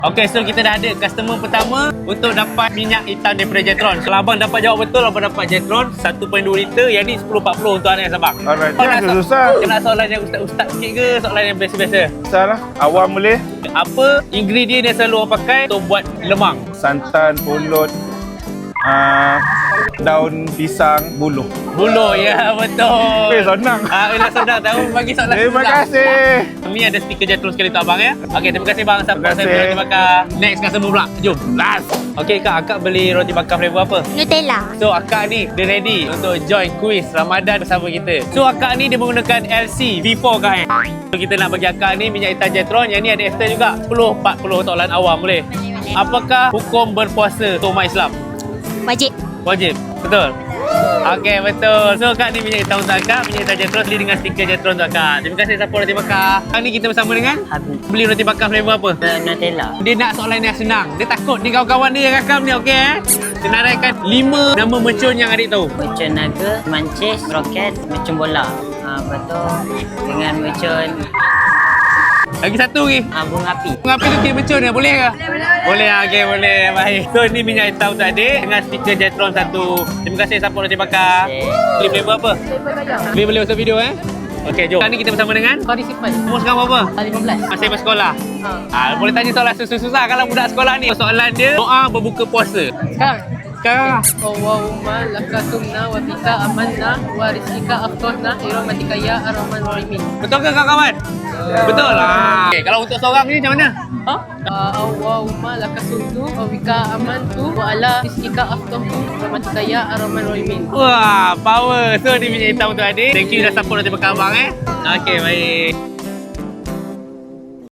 Okay, so kita dah ada customer pertama untuk dapat minyak hitam daripada Jetron. Kalau abang dapat jawab betul, abang dapat Jetron 1.2 liter. Yang ni 10.40 untuk anak Sabang. Alright, jangan susah. Kena soalan yang ustaz-ustaz sikit ke soalan yang biasa-biasa? Salah, awam boleh. Apa ingredient yang selalu orang pakai untuk buat lemang? Santan, pulut, daun pisang, buluh. Buluh, ya betul. Senang. Dah senang tahu bagi soalan. Terima kasih. Ni ada stiker Jetron sekali untuk abang ya. Okey, terima kasih bang. Sampai Terima saya kasih. beli roti bakar. Next customer pula. Jom. Last. Okey kak, akak beli roti bakar flavor apa? Nutella. So akak ni dia ready untuk join kuis Ramadan bersama kita. So akak ni dia menggunakan LC V4 kak So kita nak bagi akak ni minyak hitam Jetron. Yang ni ada ester juga 10-40 soalan awam boleh? Apakah hukum berpuasa untuk umat Islam? Wajib. Wajib. Betul? Okey, betul. So, kak ni minyak hitam untuk akak. Minyak hitam Jetron beli dengan stiker Jetron untuk akak. Terima kasih siapa roti bakar. Sekarang ni kita bersama dengan Habib. beli roti bakar flavor apa? Nutella. Dia nak soalan yang senang. Dia takut ni kawan-kawan dia yang rakam ni, okey Senaraikan 5 nama mercun yang adik tahu. Mercun naga, mancis, roket, mercun bola. Lepas tu dengan mercun Lagi satu lagi. bunga api. Bunga api tu kira mercun ke? Boleh ke? Boleh. Okey, boleh. Baik. So, ni minyak hitam untuk adik dengan stiker Jetron satu. Terima kasih siapa roti bakar. Beli flavor apa? Beli boleh masuk video Okey, jom. Sekarang ni kita bersama dengan Participan umur sekarang berapa? 15. Masih bersekolah. Boleh tanya soalan susah-susah kalau budak sekolah ni. Soalan dia doa berbuka puasa. Sekarang Sekarang Allahumma laka sumna wa bika amanna wa rizqika aftohna iramatika ya arhaman rahimin. betul ke kawan-kawan? Betul lah. Okay, kalau untuk seorang ni macam mana? Allahumma laka sumtu wa bika amantu wa ala rizqika aftohtu iramatika ya arhaman rahimin. Wah, power. So ni minyak hitam untuk adik. Thank you dah support nanti bakal abang Okey, baik.